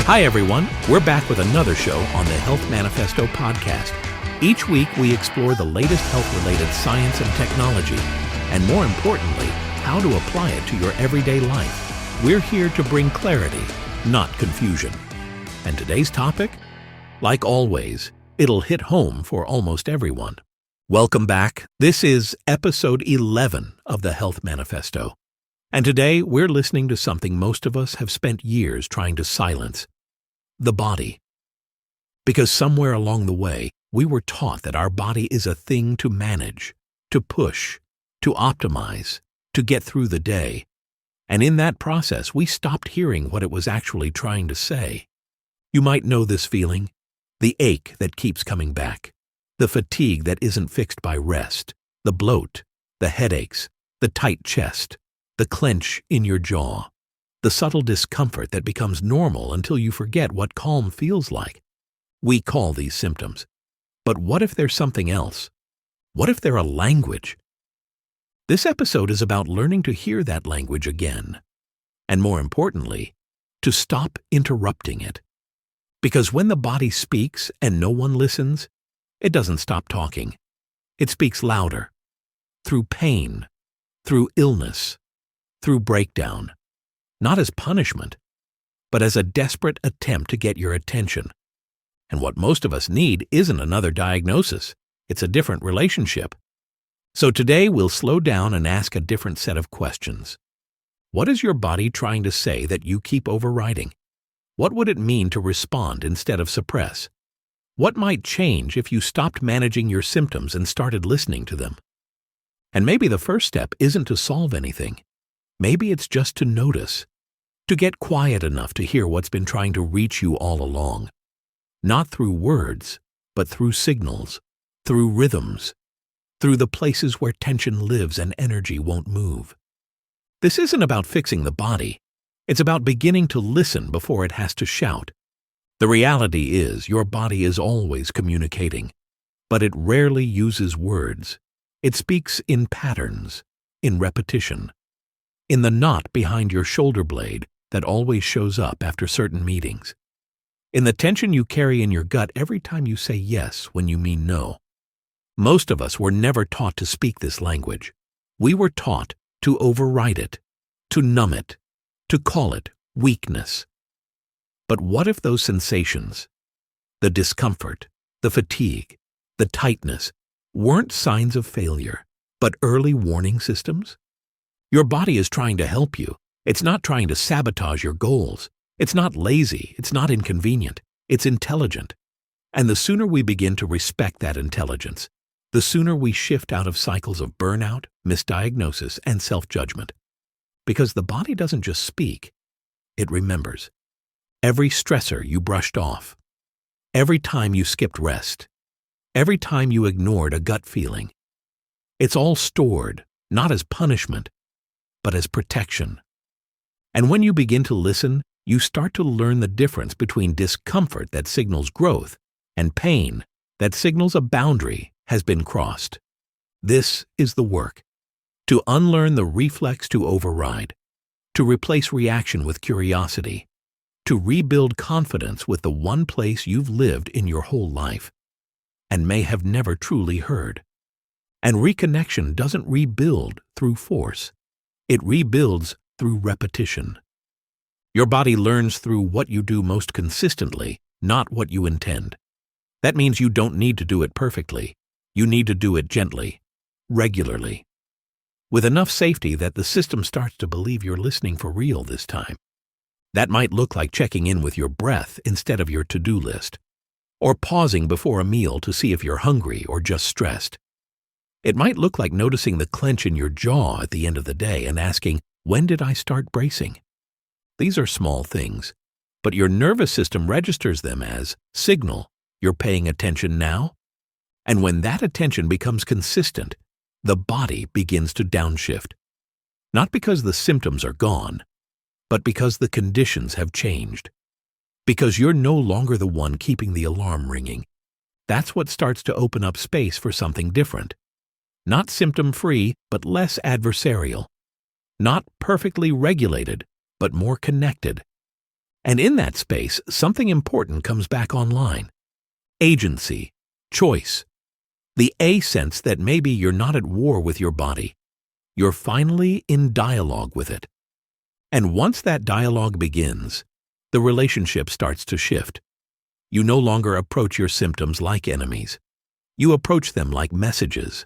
Hi everyone, we're back with another show on the Health Manifesto podcast. Each week we explore the latest health-related science and technology, and more importantly, how to apply it to your everyday life. We're here to bring clarity, not confusion. And today's topic? Like always, it'll hit home for almost everyone. Welcome back. This is episode 11 of the Health Manifesto. And today we're listening to something most of us have spent years trying to silence. The body. Because somewhere along the way, we were taught that our body is a thing to manage, to push, to optimize, to get through the day. And in that process, we stopped hearing what it was actually trying to say. You might know this feeling, the ache that keeps coming back, the fatigue that isn't fixed by rest, the bloat, the headaches, the tight chest, the clench in your jaw, the subtle discomfort that becomes normal until you forget what calm feels like. We call these symptoms. But what if there's something else? What if they're a language? This episode is about learning to hear that language again. And more importantly, to stop interrupting it. Because when the body speaks and no one listens, it doesn't stop talking. It speaks louder. Through pain, through illness, through breakdown. Not as punishment, but as a desperate attempt to get your attention. And what most of us need isn't another diagnosis. It's a different relationship. So today we'll slow down and ask a different set of questions. What is your body trying to say that you keep overriding? What would it mean to respond instead of suppress? What might change if you stopped managing your symptoms and started listening to them? And maybe the first step isn't to solve anything. Maybe it's just to notice, to get quiet enough to hear what's been trying to reach you all along. Not through words, but through signals, through rhythms, through the places where tension lives and energy won't move. This isn't about fixing the body. It's about beginning to listen before it has to shout. The reality is your body is always communicating, but it rarely uses words. It speaks in patterns, in repetition. In the knot behind your shoulder blade that always shows up after certain meetings. In the tension you carry in your gut every time you say yes when you mean no. Most of us were never taught to speak this language. We were taught to override it, to numb it, to call it weakness. But what if those sensations, the discomfort, the fatigue, the tightness, weren't signs of failure, but early warning systems? Your body is trying to help you. It's not trying to sabotage your goals. It's not lazy. It's not inconvenient. It's intelligent. And the sooner we begin to respect that intelligence, the sooner we shift out of cycles of burnout, misdiagnosis, and self-judgment. Because the body doesn't just speak, it remembers. Every stressor you brushed off, every time you skipped rest, every time you ignored a gut feeling. It's all stored, not as punishment, but as protection. And when you begin to listen, you start to learn the difference between discomfort that signals growth and pain that signals a boundary has been crossed. This is the work. To unlearn the reflex to override, to replace reaction with curiosity, to rebuild confidence with the one place you've lived in your whole life and may have never truly heard. And reconnection doesn't rebuild through force. It rebuilds through repetition. Your body learns through what you do most consistently, not what you intend. That means you don't need to do it perfectly. You need to do it gently, regularly, with enough safety that the system starts to believe you're listening for real this time. That might look like checking in with your breath instead of your to-do list, or pausing before a meal to see if you're hungry or just stressed. It might look like noticing the clench in your jaw at the end of the day and asking, when did I start bracing? These are small things, but your nervous system registers them as signal. You're paying attention now? And when that attention becomes consistent, the body begins to downshift. Not because the symptoms are gone, but because the conditions have changed. Because you're no longer the one keeping the alarm ringing. That's what starts to open up space for something different. Not symptom-free, but less adversarial. Not perfectly regulated, but more connected. And in that space, something important comes back online. Agency, choice, the sense that maybe you're not at war with your body. You're finally in dialogue with it. And once that dialogue begins, the relationship starts to shift. You no longer approach your symptoms like enemies. You approach them like messages.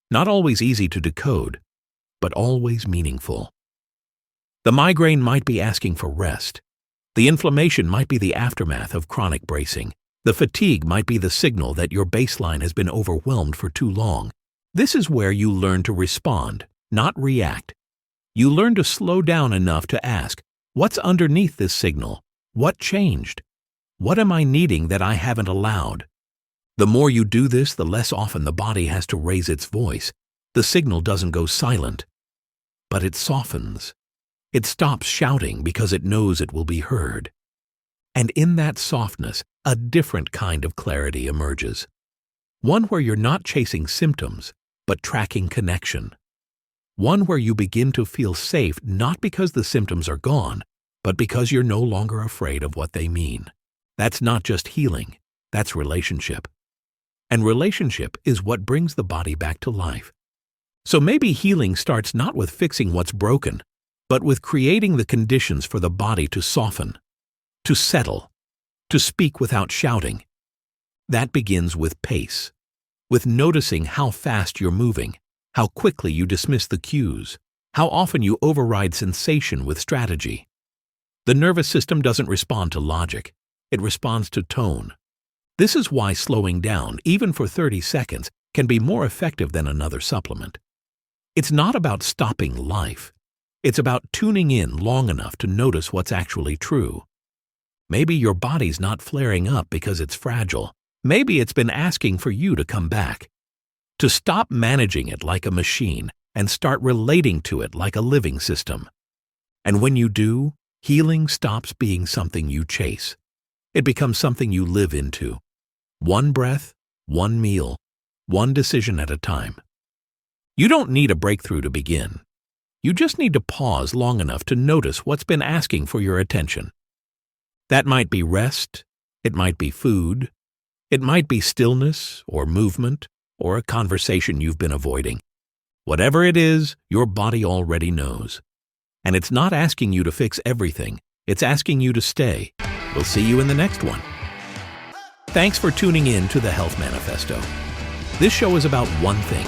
Not always easy to decode, but always meaningful. The migraine might be asking for rest. The inflammation might be the aftermath of chronic bracing. The fatigue might be the signal that your baseline has been overwhelmed for too long. This is where you learn to respond, not react. You learn to slow down enough to ask, what's underneath this signal? What changed? What am I needing that I haven't allowed? The more you do this, the less often the body has to raise its voice. The signal doesn't go silent, but it softens. It stops shouting because it knows it will be heard. And in that softness, a different kind of clarity emerges. One where you're not chasing symptoms, but tracking connection. One where you begin to feel safe not because the symptoms are gone, but because you're no longer afraid of what they mean. That's not just healing, that's relationship. And relationship is what brings the body back to life. So maybe healing starts not with fixing what's broken, but with creating the conditions for the body to soften, to settle, to speak without shouting. That begins with pace, with noticing how fast you're moving, how quickly you dismiss the cues, how often you override sensation with strategy. The nervous system doesn't respond to logic, it responds to tone. This is why slowing down, even for 30 seconds, can be more effective than another supplement. It's not about stopping life. It's about tuning in long enough to notice what's actually true. Maybe your body's not flaring up because it's fragile. Maybe it's been asking for you to come back, to stop managing it like a machine and start relating to it like a living system. And when you do, healing stops being something you chase. It becomes something you live into. One breath, one meal, one decision at a time. You don't need a breakthrough to begin. You just need to pause long enough to notice what's been asking for your attention. That might be rest, it might be food, it might be stillness or movement or a conversation you've been avoiding. Whatever it is, your body already knows. And it's not asking you to fix everything, it's asking you to stay. We'll see you in the next one. Thanks for tuning in to the Health Manifesto. This show is about one thing,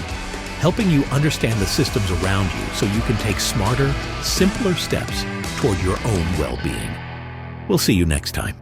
helping you understand the systems around you so you can take smarter, simpler steps toward your own well-being. We'll see you next time.